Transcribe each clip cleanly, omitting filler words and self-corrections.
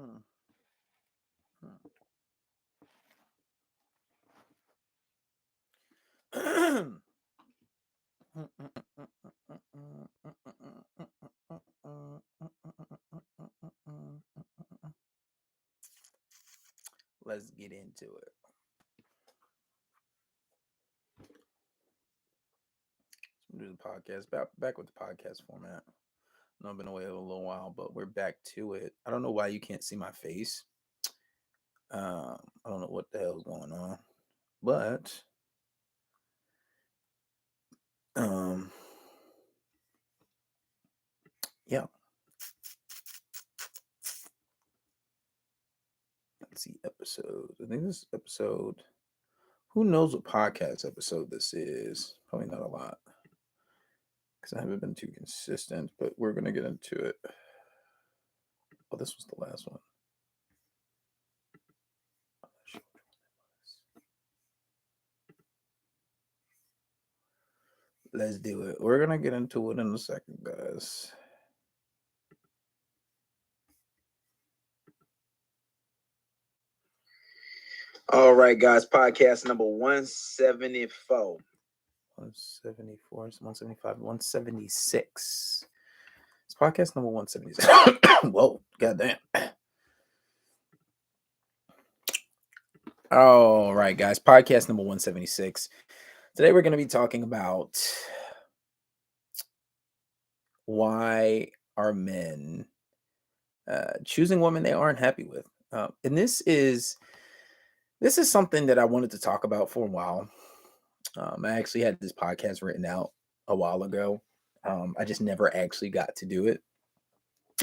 Hmm. Hmm. Let's get into it. Let's do the podcast. Back with the podcast format. I know I've been away a little while, but we're back to it. I don't know why you can't see my face. I don't know what the hell's going on, but um, yeah. Let's see episodes. I think this episode. Who knows what podcast episode this is? Probably not a lot because I haven't been too consistent. But we're gonna get into it. Oh, this was the last one. Let's do it. We're gonna get into it in a second, guys. All right, guys. Podcast number 174. 174, 175, 176. It's podcast number 176. Whoa, goddamn. All right, guys. Podcast number 176. Today we're going to be talking about why are men choosing women they aren't happy with. And this is something that I wanted to talk about for a while. I actually had this podcast written out a while ago. I just never actually got to do it.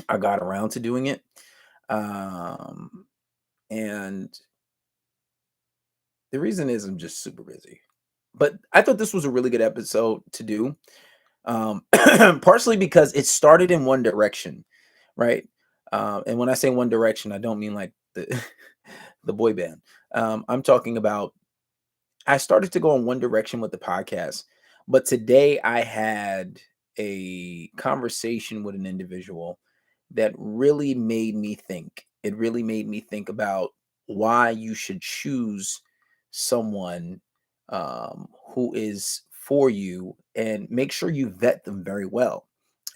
I got around to doing it. And the reason is I'm just super busy. But I thought this was a really good episode to do. Partially because it started in one direction, right? And when I say one direction, I don't mean like the the boy band. I'm talking about I started to go in one direction with the podcast, but today I had a conversation with an individual that really made me think. It really made me think about why you should choose someone who is for you and make sure you vet them very well.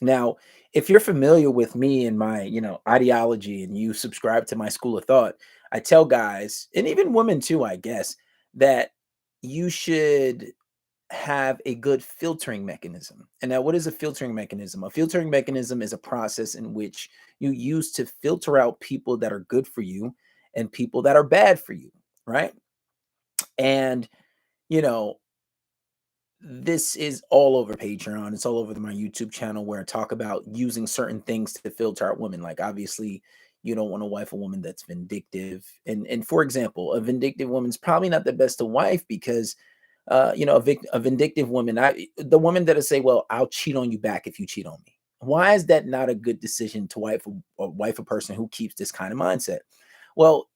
Now, if you're familiar with me and my, ideology and you subscribe to my school of thought, I tell guys and even women too, I guess, that you should have a good filtering mechanism. And now, what is a filtering mechanism? A filtering mechanism is a process in which you use to filter out people that are good for you and people that are bad for you, right? And, you know, this is all over Patreon. It's all over my YouTube channel where I talk about using certain things to filter out women. Like, obviously, you don't want to wife a woman that's vindictive. And for example, a vindictive woman's probably not the best to wife because a vindictive woman, the woman that'll say, well, I'll cheat on you back if you cheat on me. Why is that not a good decision to wife a person who keeps this kind of mindset? Well,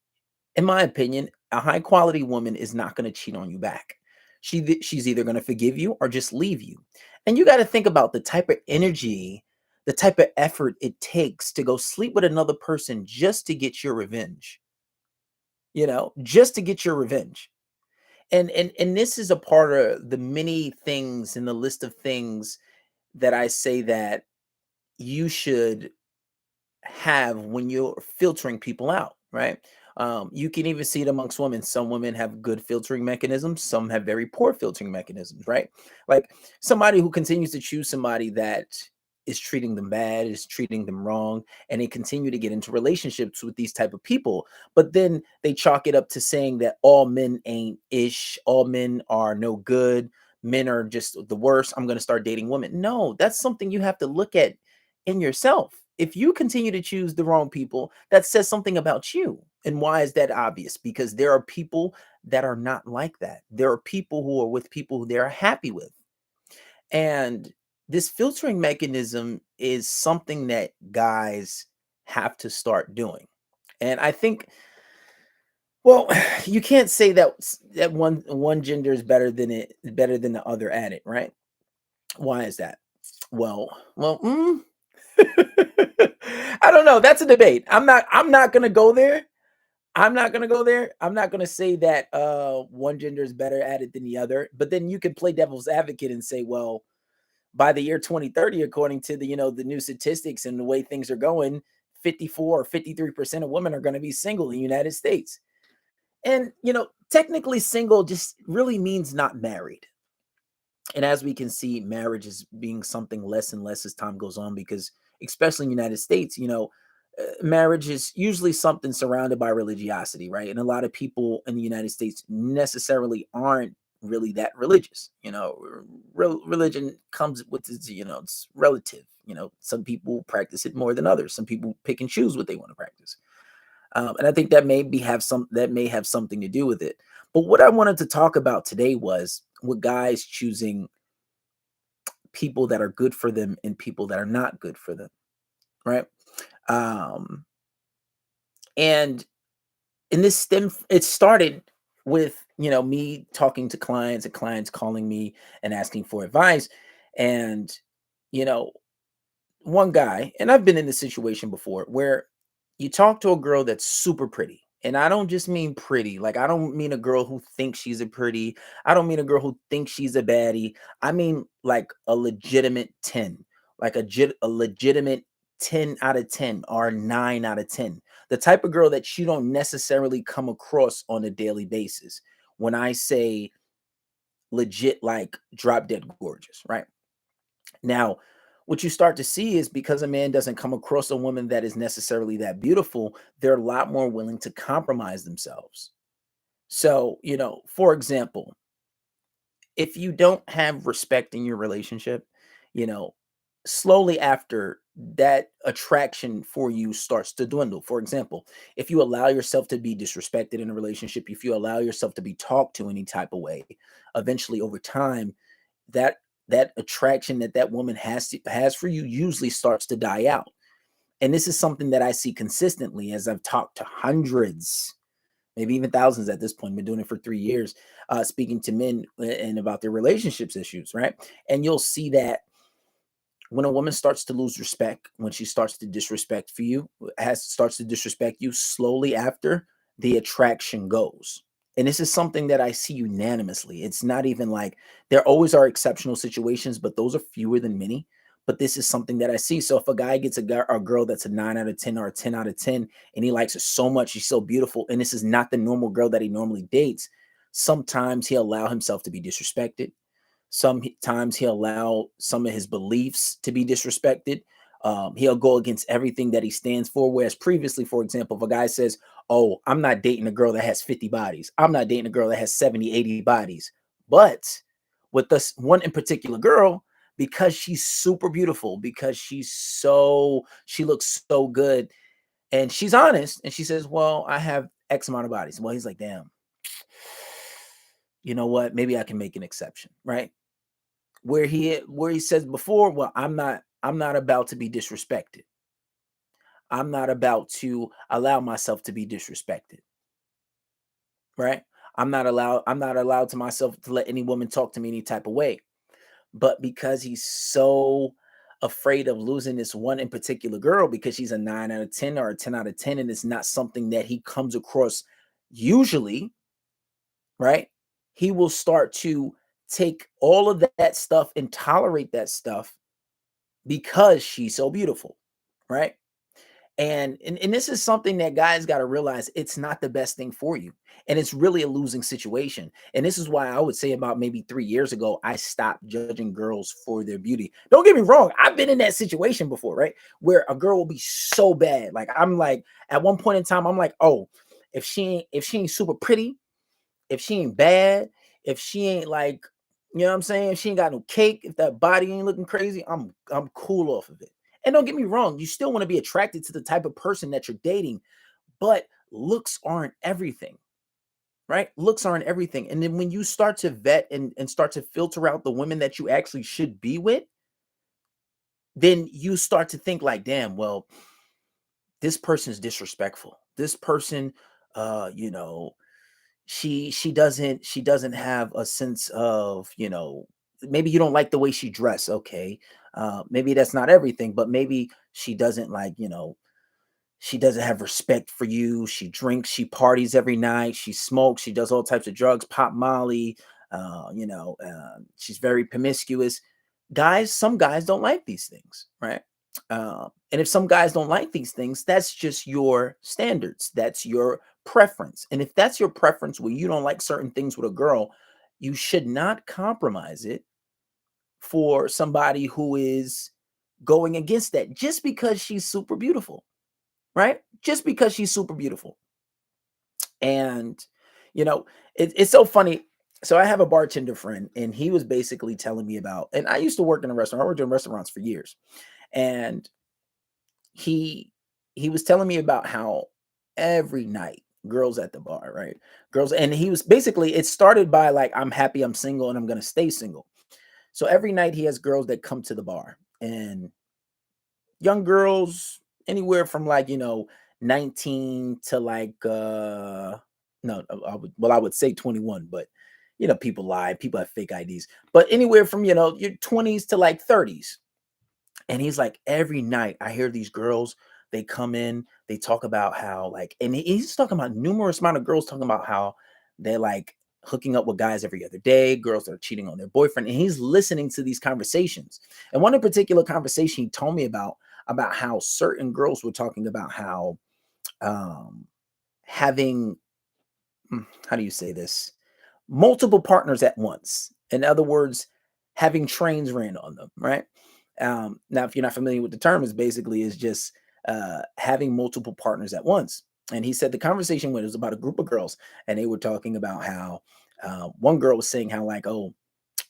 in my opinion, a high quality woman is not going to cheat on you back. She's either going to forgive you or just leave you. And you got to think about the type of energy, the type of effort it takes to go sleep with another person just to get your revenge. Just to get your revenge. And this is a part of the many things in the list of things that I say that you should have when you're filtering people out, right? You can even see it amongst women. Some women have good filtering mechanisms, some have very poor filtering mechanisms, right? Like somebody who continues to choose somebody that is treating them bad, is treating them wrong, and they continue to get into relationships with these type of people. But then they chalk it up to saying that all men ain't ish, all men are no good, men are just the worst. I'm going to start dating women. No, that's something you have to look at in yourself. If you continue to choose the wrong people, that says something about you. And why is that obvious? Because there are people that are not like that. There are people who are with people who they're happy with. And this filtering mechanism is something that guys have to start doing. And I think, well, you can't say that one gender is better than the other at it, right? Why is that? Well, I don't know. That's a debate. I'm not gonna go there. I'm not gonna go there. I'm not gonna say that one gender is better at it than the other. But then you could play devil's advocate and say, well, by the year 2030, according to the the new statistics and the way things are going, 54 or 53% of women are going to be single in the United States. And technically single just really means not married. And as we can see, marriage is being something less and less as time goes on, because especially in the United States, marriage is usually something surrounded by religiosity, right? And a lot of people in the United States necessarily aren't really that religious. Religion comes with its, it's relative. Some people practice it more than others. Some people pick and choose what they want to practice. And I think that may have something to do with it. But what I wanted to talk about today was with guys choosing people that are good for them and people that are not good for them, right? Um, and it started with me talking to clients and clients calling me and asking for advice, and you know one guy, and I've been in this situation before, where you talk to a girl that's super pretty. And I don't just mean pretty. Like, I don't mean a girl who thinks she's a pretty. I don't mean a girl who thinks she's a baddie. I mean like a legitimate 10, like a legitimate 10 out of 10 or 9 out of 10. The type of girl that you don't necessarily come across on a daily basis. When I say legit, like drop dead gorgeous, right? Now, what you start to see is, because a man doesn't come across a woman that is necessarily that beautiful, they're a lot more willing to compromise themselves. So, for example, if you don't have respect in your relationship, you know, slowly after that, attraction for you starts to dwindle. For example, if you allow yourself to be disrespected in a relationship, if you allow yourself to be talked to any type of way, eventually over time, that that attraction that woman has for you usually starts to die out. And this is something that I see consistently as I've talked to hundreds, maybe even thousands at this point. I've been doing it for 3 years, speaking to men and about their relationships issues, right? And you'll see that when a woman starts to lose respect, when she starts to disrespect for you, starts to disrespect you, slowly after, the attraction goes. And this is something that I see unanimously. It's not even like, there always are exceptional situations, but those are fewer than many. But this is something that I see. So if a guy gets a girl that's a 9 out of 10 or a 10 out of 10, and he likes her so much, she's so beautiful, and this is not the normal girl that he normally dates, sometimes he'll allow himself to be disrespected. Sometimes he'll allow some of his beliefs to be disrespected. He'll go against everything that he stands for. Whereas previously, for example, if a guy says, oh, I'm not dating a girl that has 50 bodies, I'm not dating a girl that has 70, 80 bodies. But with this one in particular girl, because she's super beautiful, because she looks so good, and she's honest, and she says, well, I have X amount of bodies. Well, he's like, damn, you know what? Maybe I can make an exception, right? Where he says before, well, I'm not about to be disrespected. I'm not about to allow myself to be disrespected, right? I'm not allowed to myself to let any woman talk to me any type of way. But because he's so afraid of losing this one in particular girl, because she's a 9 out of 10 or a 10 out of 10, and it's not something that he comes across usually, right? He will start to take all of that stuff and tolerate that stuff because she's so beautiful, right? And this is something that guys got to realize, it's not the best thing for you. And it's really a losing situation. And this is why I would say about maybe 3 years ago, I stopped judging girls for their beauty. Don't get me wrong, I've been in that situation before, right? Where a girl will be so bad. Like, I'm like, at one point in time, I'm like, oh, if she ain't super pretty, if she ain't bad, if she ain't like, you know what I'm saying? If she ain't got no cake, if that body ain't looking crazy, I'm cool off of it. And don't get me wrong, you still want to be attracted to the type of person that you're dating, but looks aren't everything, right? Looks aren't everything. And then when you start to vet and start to filter out the women that you actually should be with, then you start to think like, damn, well, this person's disrespectful. This person, uh, you know, she doesn't have a sense of, maybe you don't like the way she dress. Okay, Maybe that's not everything, but maybe she doesn't like, she doesn't have respect for you. She drinks, she parties every night, she smokes, she does all types of drugs, pop Molly. She's very promiscuous. Guys, some guys don't like these things, right? And if some guys don't like these things, that's just your standards. That's your preference. And if that's your preference where you don't like certain things with a girl, you should not compromise it for somebody who is going against that just because she's super beautiful, right? Just because she's super beautiful. And, you know, it's so funny. So I have a bartender friend, and he was basically telling me about, and I used to work in a restaurant. I worked in restaurants for years. And he he was telling me about how every night girls at the bar, right? Girls, and he was basically, it started by like, I'm happy I'm single and I'm gonna stay single. So every night he has girls that come to the bar, and young girls anywhere from like, 19 to like no, I would say 21, but people lie, people have fake IDs. But anywhere from, your 20s to like 30s. And he's like, every night I hear these girls, they come in, they talk about how like, and he's talking about numerous amount of girls talking about how they're like hooking up with guys every other day, girls that are cheating on their boyfriend. And he's listening to these conversations. And one in particular conversation he told me about how certain girls were talking about how um having how do you say this? Multiple partners at once. In other words, having trains ran on them, right? Now, if you're not familiar with the term, is basically is just having multiple partners at once. And he said the conversation was about a group of girls, and they were talking about how one girl was saying how like, oh,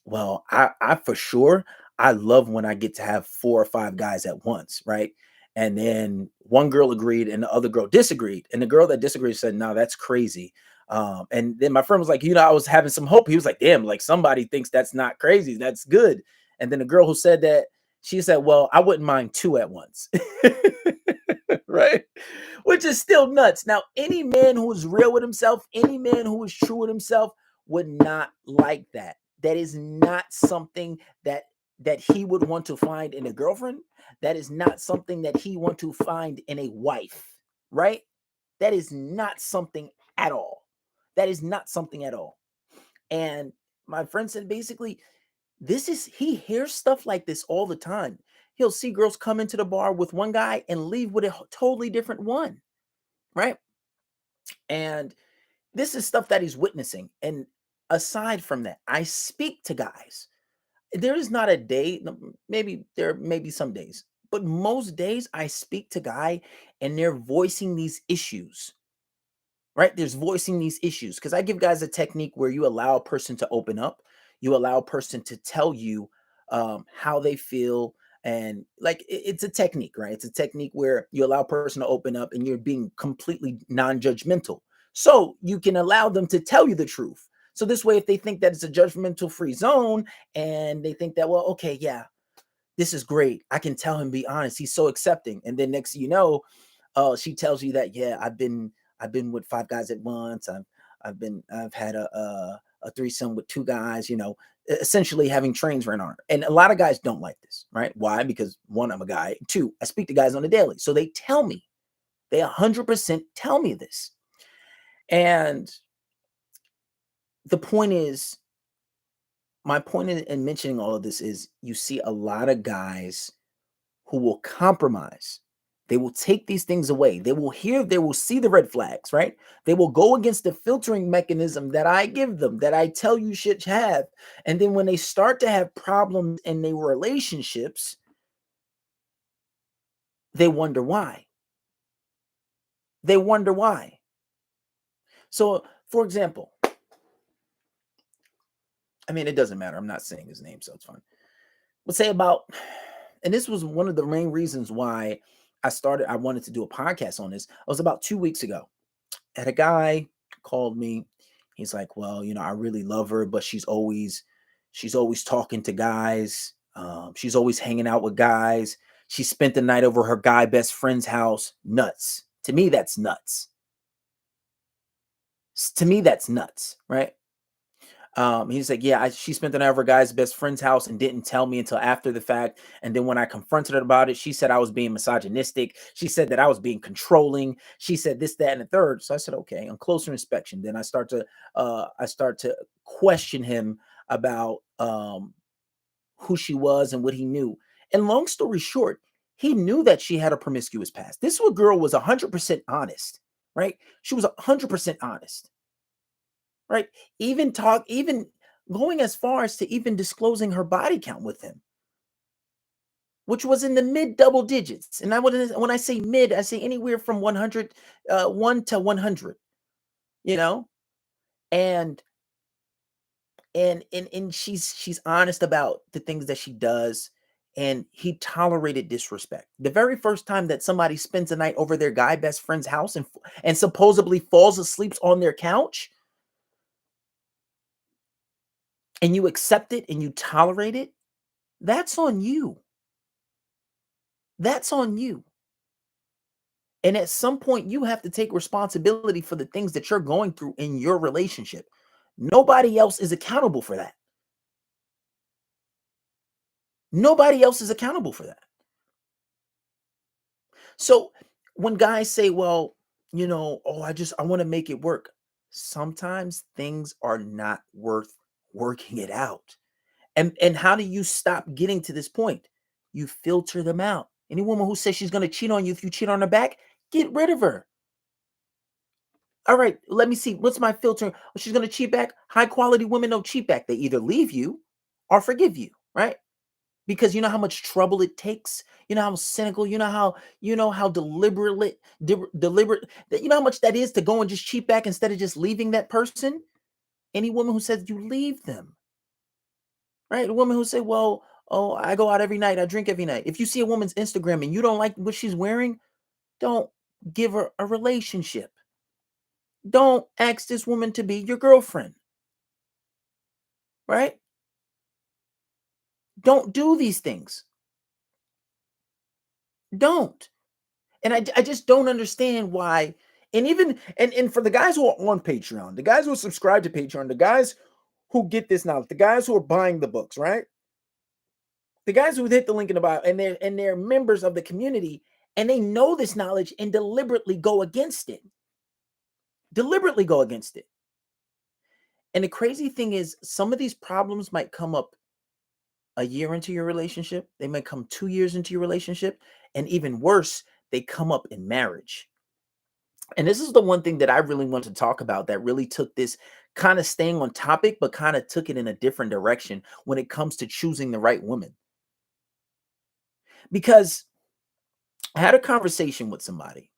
well, I for sure, I love when I get to have 4 or 5 guys at once, right? And then one girl agreed and the other girl disagreed. And the girl that disagreed said, "No, that's crazy." And then my friend was like, I was having some hope. He was like, "Damn, like somebody thinks that's not crazy. That's good." And then the girl who said that, she said, "Well, I wouldn't mind 2 at once." Right? Which is still nuts. Now, any man who is real with himself, any man who is true with himself would not like that. That is not something that he would want to find in a girlfriend. That is not something that he want to find in a wife, right? That is not something at all. That is not something at all. And my friend said basically, he hears stuff like this all the time. He'll see girls come into the bar with one guy and leave with a totally different one, right? And this is stuff that he's witnessing. And aside from that, I speak to guys. There is not a day, maybe there may be some days, but most days I speak to guy and they're voicing these issues, right? There's voicing these issues because I give guys a technique where you allow a person to open up, you allow a person to tell you how they feel. And like it's a technique, right? It's a technique where you allow a person to open up and you're being completely non judgmental. So you can allow them to tell you the truth. So this way, if they think that it's a judgmental free zone and they think that, well, okay, yeah, this is great. I can tell him, be honest. He's so accepting. And then next thing you know, she tells you that, yeah, I've been with 5 guys at once. I've had a threesome with 2 guys, essentially having trains ran on her. And a lot of guys don't like this, right? Why? Because 1, I'm a guy. 2, I speak to guys on a daily. So they tell me, they 100% tell me this. And the point is, my point in mentioning all of this is you see a lot of guys who will compromise. They will take these things away. They will see the red flags, right? They will go against the filtering mechanism that I give them, that I tell you should have. And then when they start to have problems in their relationships, they wonder why. They wonder why. So, for example, I mean, it doesn't matter. I'm not saying his name, so it's fine. Let's say about, and this was one of the main reasons why I wanted to do a podcast on this. It was about 2 weeks ago. Had a guy called me. He's like, well, I really love her, but she's always talking to guys. She's always hanging out with guys. She spent the night over her guy best friend's house. Nuts. To me, that's nuts. To me, that's nuts, right? He's like, yeah, she spent the night at her guy's best friend's house and didn't tell me until after the fact. And then when I confronted her about it, she said I was being misogynistic. She said that I was being controlling. She said this, that, and the third. So I said, okay. On closer inspection, then I start to question him about who she was and what he knew. And long story short, he knew that she had a promiscuous past. This girl was 100% honest, right? She was 100% honest, right? Even going as far as to even disclosing her body count with him, which was in the mid double digits. And when I say mid, I say anywhere from 100, 1 to 100, you know? And and she's honest about the things that she does, and he tolerated disrespect. The very first time that somebody spends a night over their guy best friend's house and supposedly falls asleep on their couch, and you accept it and you tolerate it, that's on you. That's on you. And at some point, you have to take responsibility for the things that you're going through in your relationship. Nobody else is accountable for that. Nobody else is accountable for that. So when guys say, well, oh, I want to make it work. Sometimes things are not worth working it out. And how do you stop getting to this point? You filter them out. Any woman who says she's going to cheat on you if you cheat on her back, get rid of her. All right, let me see. What's my filter? Oh, she's going to cheat back. High quality women don't cheat back. They either leave you or forgive you, right? Because you know how much trouble it takes. You know how cynical. You know how deliberate. You know how much that is to go and just cheat back instead of just leaving that person. Any woman who says you leave them, right? A woman who say, "Well, oh, I go out every night. I drink every night." If you see a woman's Instagram and you don't like what she's wearing, don't give her a relationship. Don't ask this woman to be your girlfriend, right? Don't do these things. Don't. And I just don't understand why. And even and for the guys who are on Patreon, the guys who subscribe to Patreon, the guys who get this knowledge, the guys who are buying the books, right? The guys who hit the link in the bio and they're members of the community and they know this knowledge and deliberately go against it. Deliberately go against it. And the crazy thing is some of these problems might come up a year into your relationship, they might come 2 years into your relationship, and even worse, they come up in marriage. And this is the one thing that I really want to talk about that really took this kind of staying on topic, but kind of took it in a different direction when it comes to choosing the right woman. Because I had a conversation with somebody,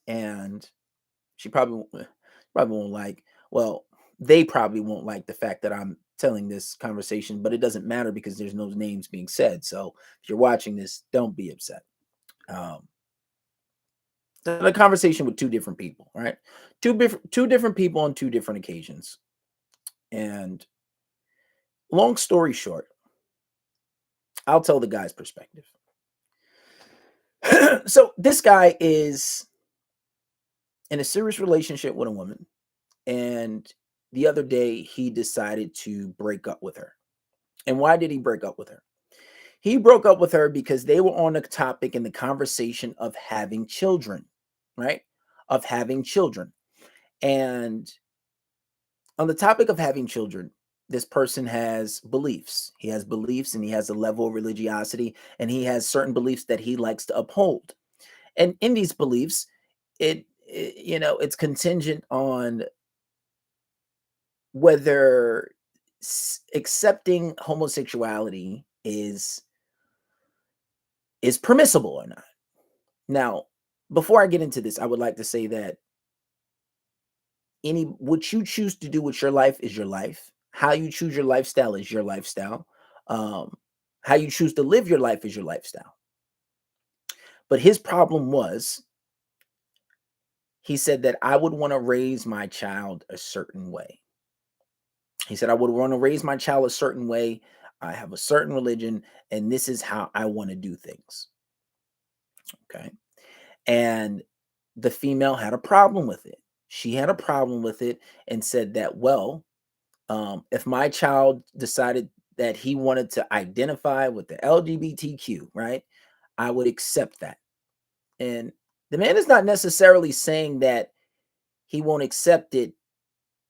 and she probably won't like, well, they probably won't like the fact that I'm telling this conversation, but it doesn't matter because there's no names being said. So if you're watching this, don't be upset. Um, a conversation with two different people, right? Two different people on two different occasions. And long story short, I'll tell the guy's perspective. So this guy is in a serious relationship with a woman, and the other day he decided to break up with her. And why did he break up with her? He broke up with her because they were on the topic in the conversation of having children, right? Of having children. And on the topic of having children, this person has beliefs. He has beliefs and he has a level of religiosity and he has certain beliefs that he likes to uphold. And in these beliefs, it's contingent on whether accepting homosexuality is permissible or not. Now, before I get into this, I would like to say that what you choose to do with your life is your life. How you choose your lifestyle is your lifestyle. Um, how you choose to live your life is your lifestyle. But his problem was he said that I would want to raise my child a certain way. He said I would want to raise my child a certain way. I have a certain religion, and this is how I want to do things. Okay. And the female had a problem with it. She had a problem with it and said that, well, If my child decided that he wanted to identify with the LGBTQ, right, I would accept that. And the man is not necessarily saying that he won't accept it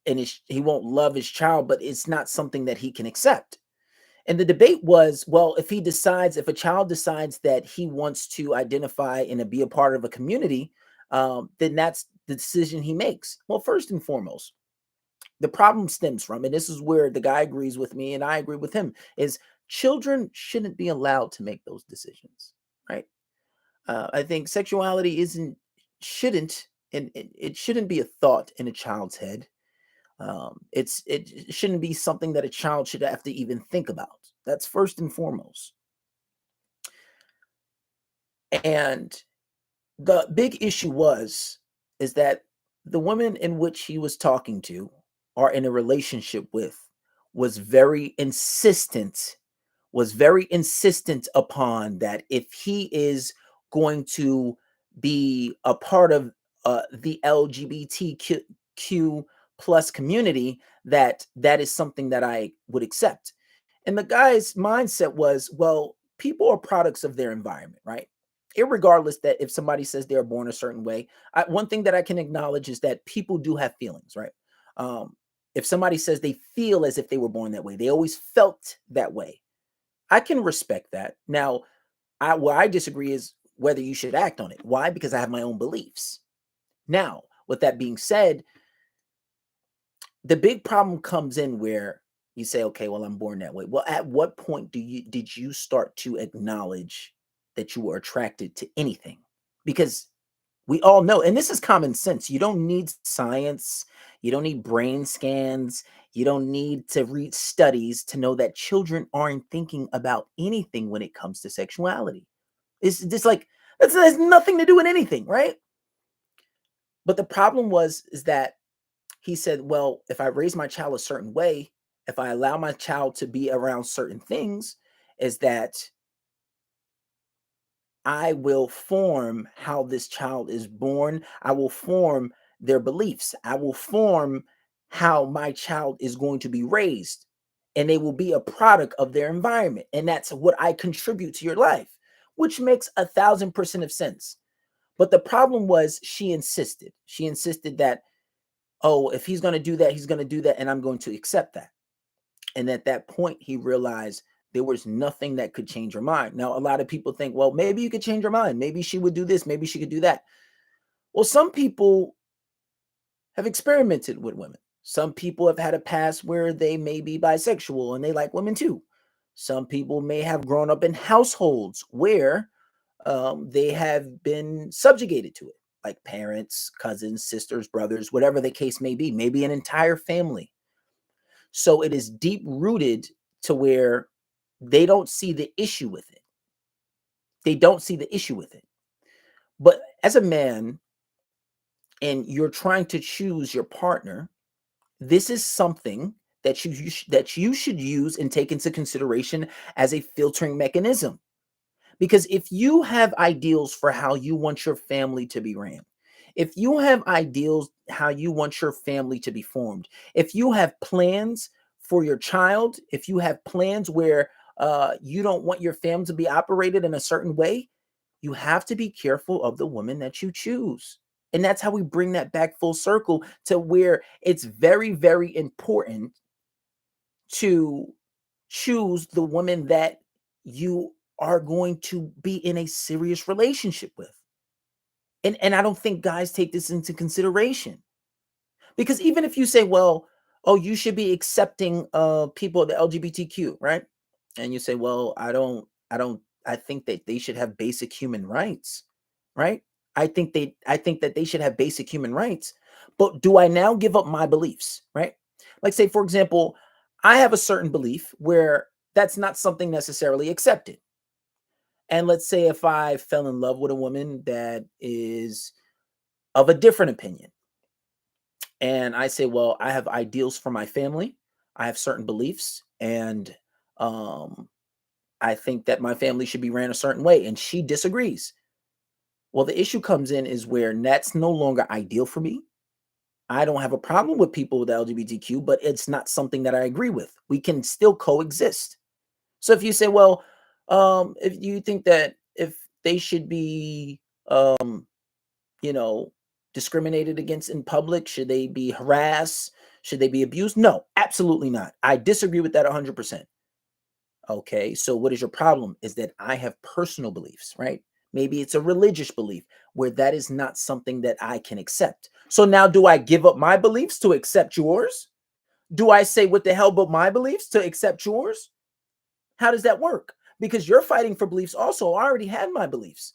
and he won't love his child, but it's not something that he can accept. And the debate was, well, if a child decides that he wants to identify and to be a part of a community, then that's the decision he makes. Well, first and foremost, the problem stems from, and this is where the guy agrees with me and I agree with him, is children shouldn't be allowed to make those decisions, right? I think sexuality shouldn't, and it shouldn't be a thought in a child's head. It shouldn't be something that a child should have to even think about. That's first and foremost. And the big issue is that the woman in which he was talking to or in a relationship with was very insistent upon that if he is going to be a part of the LGBTQ plus community, that is something that I would accept. And the guy's mindset was, well, people are products of their environment, right? Irregardless that if somebody says they're born a certain way, one thing that I can acknowledge is that people do have feelings, right? Um, if somebody says they feel as if they were born that way, they always felt that way. I can respect that. Now, where I disagree is whether you should act on it. Why? Because I have my own beliefs. Now, with that being said, the big problem comes in where you say, okay, well, I'm born that way. Well, at what point did you start to acknowledge that you were attracted to anything? Because we all know, and this is common sense. You don't need science, you don't need brain scans, you don't need to read studies to know that children aren't thinking about anything when it comes to sexuality. It's just like that has nothing to do with anything, right? But the problem is that he said, well, if I raise my child a certain way, if I allow my child to be around certain things, is that I will form how this child is born. I will form their beliefs. I will form how my child is going to be raised. And they will be a product of their environment. And that's what I contribute to your life, which makes 1,000% of sense. But the problem was she insisted. She insisted that, oh, if he's going to do that, he's going to do that. And I'm going to accept that. And at that point, he realized there was nothing that could change her mind. Now, a lot of people think, well, maybe you could change her mind. Maybe she would do this. Maybe she could do that. Well, some people have experimented with women. Some people have had a past where they may be bisexual and they like women too. Some people may have grown up in households where they have been subjugated to it, like parents, cousins, sisters, brothers, whatever the case may be, maybe an entire family. So it is deep rooted to where they don't see the issue with it. They don't see the issue with it. But as a man, and you're trying to choose your partner, this is something that that you should use and take into consideration as a filtering mechanism. Because if you have ideals for how you want your family to be ran, if you have ideals how you want your family to be formed, if you have plans for your child, if you have plans where you don't want your family to be operated in a certain way, you have to be careful of the woman that you choose. And that's how we bring that back full circle to where it's very, very important to choose the woman that you are going to be in a serious relationship with. And I don't think guys take this into consideration. Because even if you say, well, oh, you should be accepting people, the LGBTQ, right? And you say, well, I think that they should have basic human rights, right? I think that they should have basic human rights. But do I now give up my beliefs, right? Like say, for example, I have a certain belief where that's not something necessarily accepted. And let's say if I fell in love with a woman that is of a different opinion, and I say, well, I have ideals for my family, I have certain beliefs, and um, I think that my family should be ran a certain way, and she disagrees. Well, the issue comes in is where that's no longer ideal for me. I don't have a problem with people with LGBTQ, but it's not something that I agree with. We can still coexist. So if you say, well, if you think that if they should be, you know, discriminated against in public, should they be harassed? Should they be abused? No, absolutely not. I disagree with that 100%. Okay, so what is your problem? Is that I have personal beliefs, right? Maybe it's a religious belief where that is not something that I can accept. So now do I give up my beliefs to accept yours? Do I say what the hell but my beliefs to accept yours? How does that work? Because you're fighting for beliefs also. I already had my beliefs.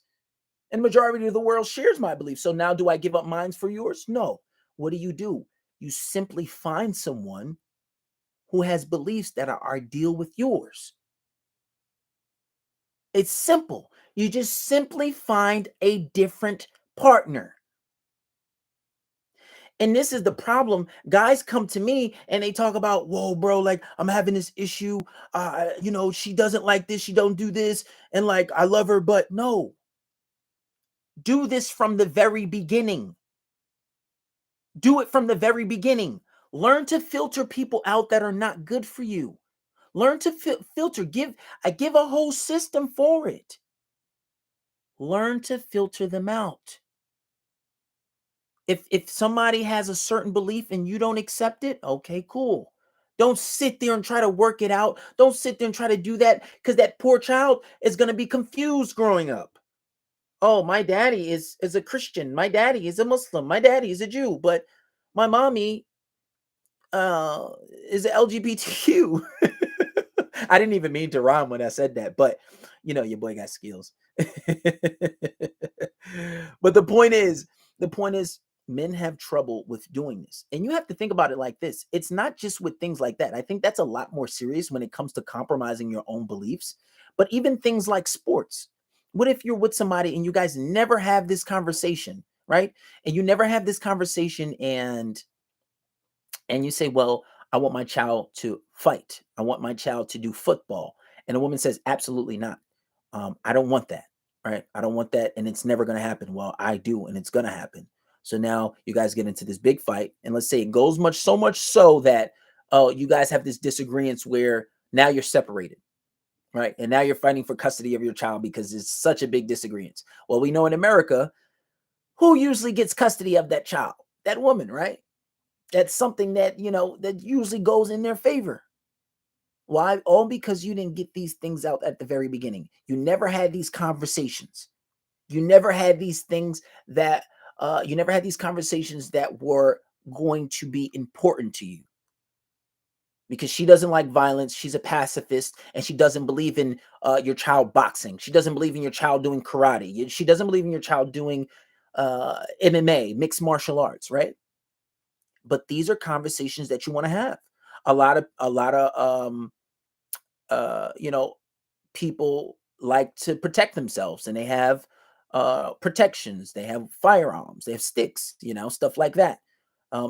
And majority of the world shares my beliefs. So now do I give up mine for yours? No. What do? You simply find someone who has beliefs that are ideal with yours. It's simple. You just simply find a different partner. And this is the problem. Guys come to me and they talk about, whoa, bro, like I'm having this issue. She doesn't like this. She don't do this. And like, I love her, but no, do this from the very beginning. Do it from the very beginning. Learn to filter people out that are not good for you. Learn to filter. I give a whole system for it. Learn to filter them out. If somebody has a certain belief and you don't accept it, okay, cool. Don't sit there and try to work it out. Don't sit there and try to do that, because that poor child is going to be confused growing up. Oh, my daddy is a Christian. My daddy is a Muslim. My daddy is a Jew, but my mommy uh is a LGBTQ. I didn't even mean to rhyme when I said that, but your boy got skills. But the point is men have trouble with doing this. And you have to think about it like this. It's not just with things like that. I think that's a lot more serious when it comes to compromising your own beliefs, but even things like sports. What if you're with somebody and you guys never have this conversation, right? And you never have this conversation, and you say, well, I want my child to fight. I want my child to do football. And a woman says, absolutely not. I don't want that. Right. I don't want that. And it's never going to happen. Well, I do. And it's going to happen. So now you guys get into this big fight. And let's say it goes so much so that you guys have this disagreement where now you're separated. Right. And now you're fighting for custody of your child because it's such a big disagreement. Well, we know in America, who usually gets custody of that child? That woman, right? That's something that, that usually goes in their favor. Why? All because you didn't get these things out at the very beginning. You never had these conversations. You never had these things that, you never had these conversations that were going to be important to you. Because she doesn't like violence. She's a pacifist, and she doesn't believe in your child boxing. She doesn't believe in your child doing karate. She doesn't believe in your child doing MMA, mixed martial arts, right? But these are conversations that you want to have. A lot of people like to protect themselves, and they have protections. They have firearms, they have sticks, stuff like that.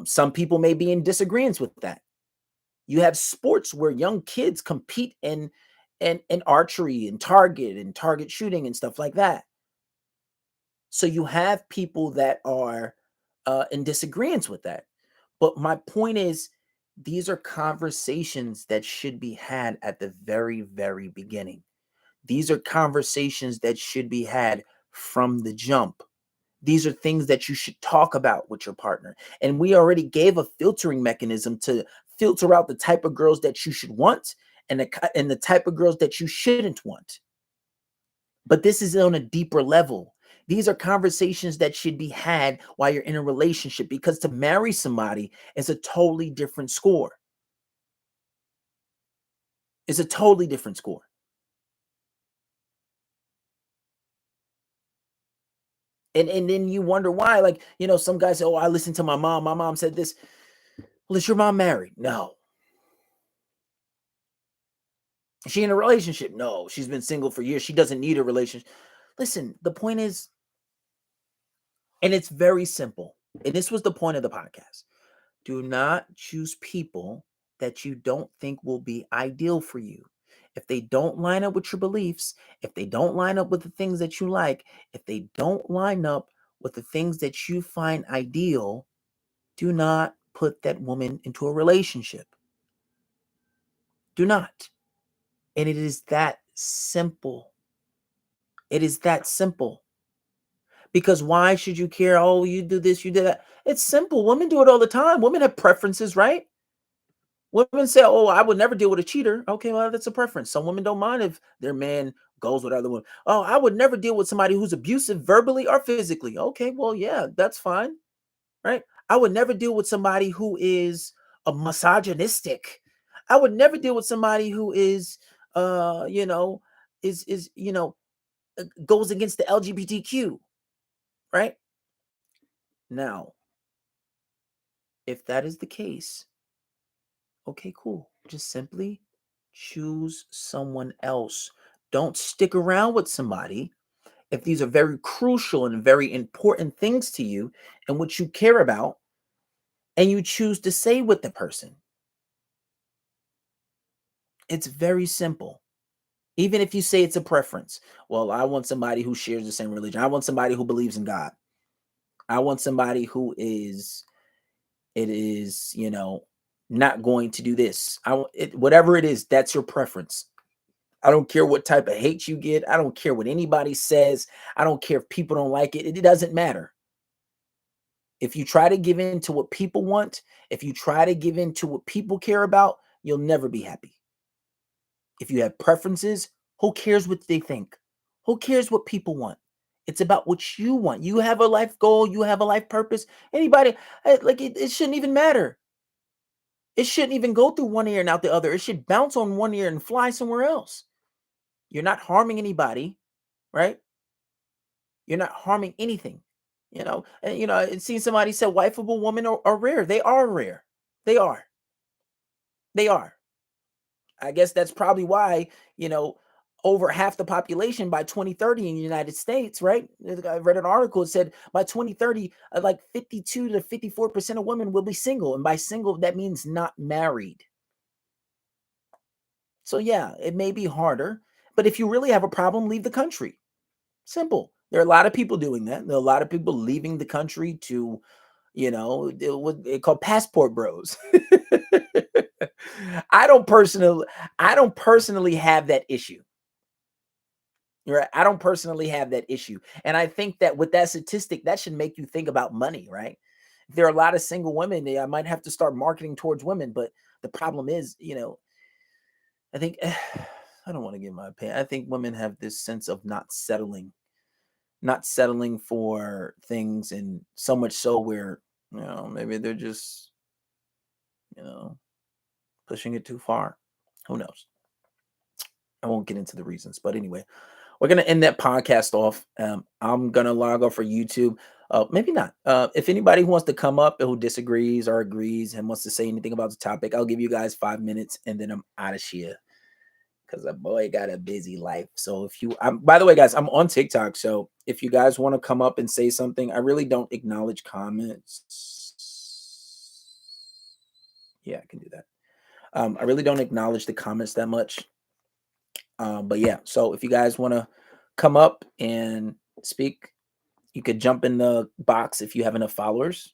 Some people may be in disagreements with that. You have sports where young kids compete in archery and target shooting and stuff like that. So you have people that are in disagreements with that. But my point is, these are conversations that should be had at the very, very beginning. These are conversations that should be had from the jump. These are things that you should talk about with your partner. And we already gave a filtering mechanism to filter out the type of girls that you should want, and the type of girls that you shouldn't want. But this is on a deeper level. These are conversations that should be had while you're in a relationship, because to marry somebody is a totally different score. It's a totally different score. And then you wonder why. Like, some guys say, oh, I listened to my mom. My mom said this. Well, is your mom married? No. Is she in a relationship? No. She's been single for years. She doesn't need a relationship. Listen, the point is, and it's very simple. And this was the point of the podcast. Do not choose people that you don't think will be ideal for you. If they don't line up with your beliefs, if they don't line up with the things that you like, if they don't line up with the things that you find ideal, Do not put that woman into a relationship. Do not. And it is that simple. It is that simple. Because why should you care? Oh, you do this, you do that. It's simple. Women do it all the time. Women have preferences, right? Women say, "Oh, I would never deal with a cheater." Okay, well, that's a preference. Some women don't mind if their man goes with other women. Oh, I would never deal with somebody who's abusive verbally or physically. Okay, well, yeah, that's fine, right? I would never deal with somebody who is a misogynistic. I would never deal with somebody who is, you know, is goes against the LGBTQ, right? Now, if that is the case, okay, cool. Just simply choose someone else. Don't stick around with somebody if these are very crucial and very important things to you and what you care about, and you choose to stay with the person. It's very simple. Even if you say it's a preference. Well, I want somebody who shares the same religion. I want somebody who believes in God. I want somebody who is it is, not going to do this. Whatever it is, that's your preference. I don't care what type of hate you get. I don't care what anybody says. I don't care if people don't like it. It doesn't matter. If you try to give in to what people want, if you try to give in to what people care about, you'll never be happy. If you have preferences, who cares what they think? Who cares what people want? It's about what you want. You have a life goal, you have a life purpose. Anybody, it shouldn't even matter. It shouldn't even go through one ear and out the other. It should bounce on one ear and fly somewhere else. You're not harming anybody, right? You're not harming anything, And seeing somebody said wifeable women are rare. They are rare. They are. They are. I guess that's probably why, over half the population by 2030 in the United States, right? I read an article that said by 2030, like 52 to 54% of women will be single. And by single, that means not married. So, yeah, it may be harder. But if you really have a problem, leave the country. Simple. There are a lot of people doing that. There are a lot of people leaving the country to, what they call passport bros. I don't personally, I don't personally have that issue. Right? I don't personally have that issue, and I think that with that statistic, that should make you think about money, right? If there are a lot of single women, I might have to start marketing towards women, but the problem is, I think I don't want to give my opinion. I think women have this sense of not settling for things, and so much so where maybe they're just you know pushing it too far. Who knows? I won't get into the reasons, but anyway, we're gonna end that podcast off. I'm gonna log off for YouTube. Maybe not. If anybody wants to come up who disagrees or agrees and wants to say anything about the topic, I'll give you guys 5 minutes and then I'm out of here because a boy got a busy life. So by the way, guys, I'm on TikTok. So if you guys want to come up and say something, I really don't acknowledge comments. Yeah, I can do that. I really don't acknowledge the comments that much. But yeah, so if you guys want to come up and speak, you could jump in the box if you have enough followers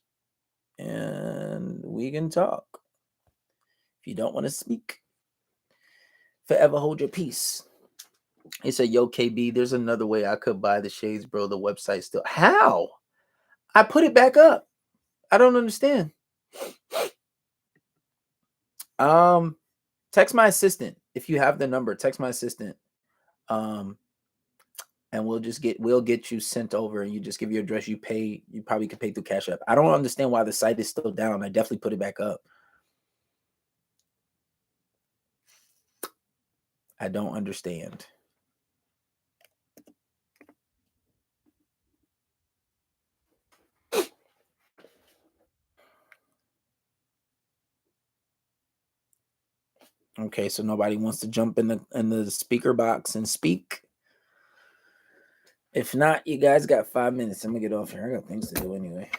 and we can talk. If you don't want to speak, forever hold your peace. He said, "Yo, KB, there's another way I could buy the shades, bro. The website still. How? I put it back up. I don't understand. Um, text my assistant. If you have the number, text my assistant. Um, and we'll get you sent over, and you just give your address. You probably could pay through Cash App. I don't understand why the site is still down. I definitely put it back up. I don't understand. Okay, so nobody wants to jump in the speaker box and speak. If not, you guys got 5 minutes. I'm gonna get off here. I got things to do anyway.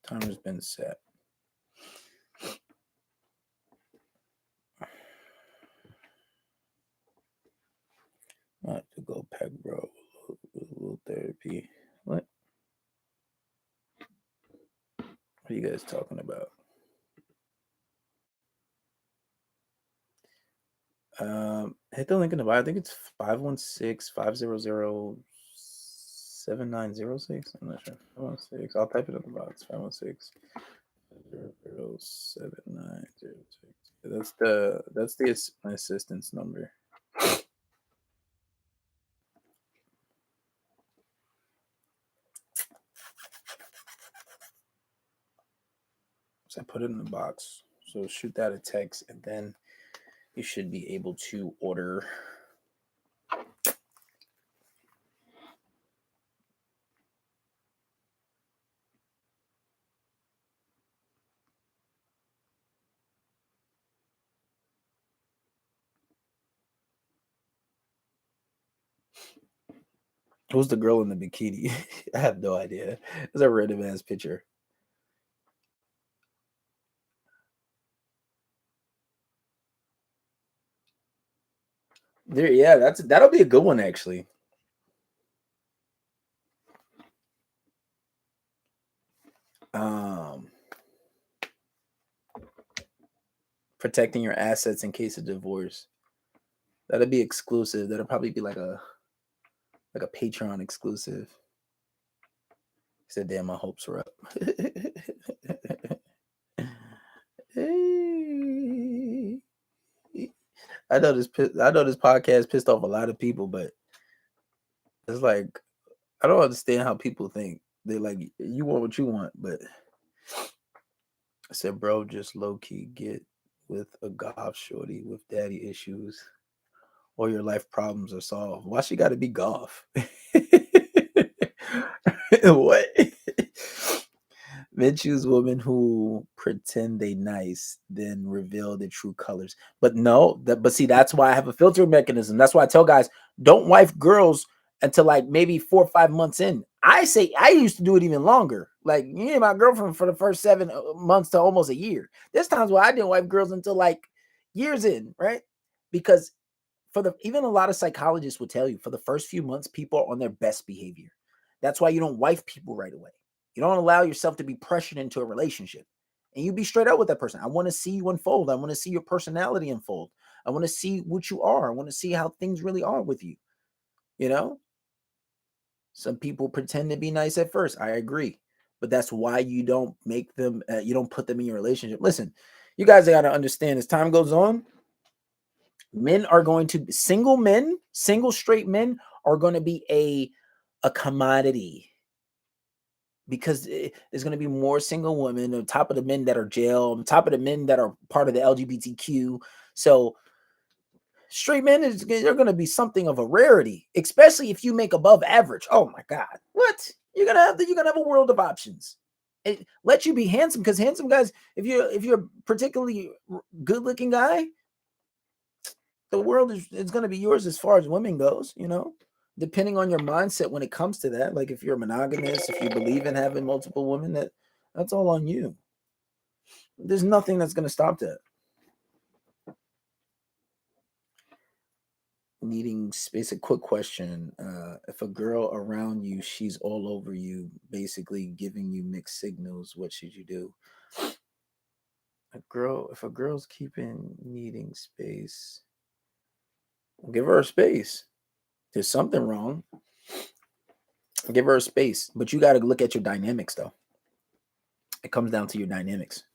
Timer's been set. Back, bro. Little therapy. What? What are you guys talking about? Hit the link in the bio. I think it's 516-500-7906. I'm not sure. 516. I'll type it in the box. 516-007-906. That's my assistant's number. So I put it in the box. So shoot that a text, and then you should be able to order. Who's the girl in the bikini? I have no idea. It's a random ass picture. There, yeah, that'll be a good one actually. Protecting your assets in case of divorce. That'll be exclusive. That'll probably be like a Patreon exclusive. He said, "Damn, my hopes were up." I know this podcast pissed off a lot of people, but it's like I don't understand how people think. They're like, you want what you want, but I said, bro, just low key get with a goth shorty with daddy issues. All your life problems are solved. Why she got to be golf? What? Men choose women who pretend they nice, then reveal their true colors. But no, but see, that's why I have a filter mechanism. That's why I tell guys, don't wife girls until like maybe 4 or 5 months in. I say I used to do it even longer. Like, you ain't my girlfriend for the first 7 months to almost a year. There's times where I didn't wife girls until like years in, right? Because even a lot of psychologists will tell you for the first few months, people are on their best behavior. That's why you don't wife people right away. You don't allow yourself to be pressured into a relationship. And you be straight up with that person. I want to see you unfold. I want to see your personality unfold. I want to see what you are. I want to see how things really are with you. You know? Some people pretend to be nice at first. I agree. But that's why you don't make them, you don't put them in your relationship. Listen, you guys got to understand as time goes on, men are going to, single straight men are going to be a commodity, because there's going to be more single women on top of the men that are jail, on top of the men that are part of the LGBTQ. So straight men they're going to be something of a rarity, especially if you make above average. Oh my God, what you're gonna have a world of options. It let you be handsome, because handsome guys, if you're a particularly good looking guy, the world is going to be yours as far as women goes. Depending on your mindset when it comes to that. Like if you're monogamous, if you believe in having multiple women, that's all on you. There's nothing that's going to stop that. Needing space. A quick question. If a girl around you, she's all over you, basically giving you mixed signals, what should you do? If a girl's needing space, give her a space. There's something wrong. Give her a space, but you got to look at your dynamics, though. It comes down to your dynamics.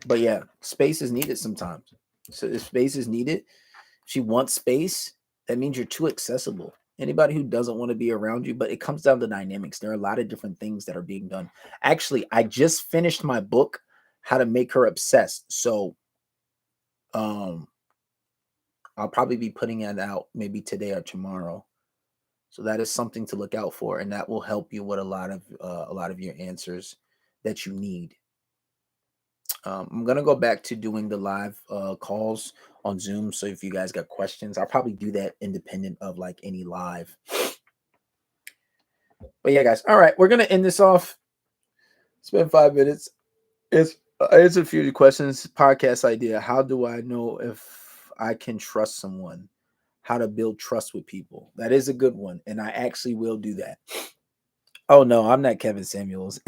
But yeah, space is needed sometimes. So if space is needed, if she wants space, that means you're too accessible. Anybody who doesn't want to be around you, but it comes down to dynamics. There are a lot of different things that are being done. Actually, I just finished my book, How to Make Her Obsessed. So I'll probably be putting it out maybe today or tomorrow. So that is something to look out for, and that will help you with a lot of your answers that you need. I'm gonna go back to doing the live calls on Zoom. So if you guys got questions, I'll probably do that independent of like any live. But yeah, guys. All right, we're gonna end this off. It's been 5 minutes. I answered a few questions. Podcast idea: how do I know if I can trust someone? how to build trust with people. That is a good one, and I actually will do that. Oh no, I'm not Kevin Samuels.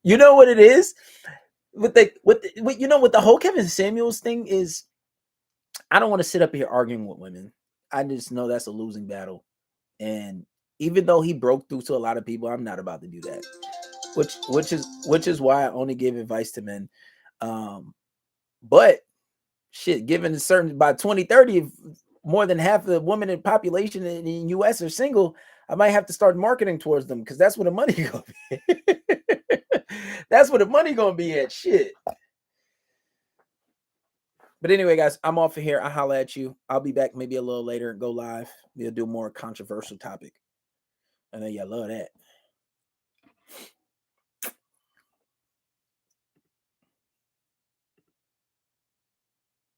You know what it is with the whole Kevin Samuels thing is, I don't want to sit up here arguing with women. I just know that's a losing battle, and even though he broke through to a lot of people, I'm not about to do that. Which is why I only give advice to men. But shit, given a certain by 2030, if more than half of the women in population in the US are single, I might have to start marketing towards them because that's where the money gonna be. That's where the money gonna be at. Shit. But anyway, guys, I'm off of here. I'll holla at you. I'll be back maybe a little later and go live. We'll do a more controversial topic. I know y'all love that.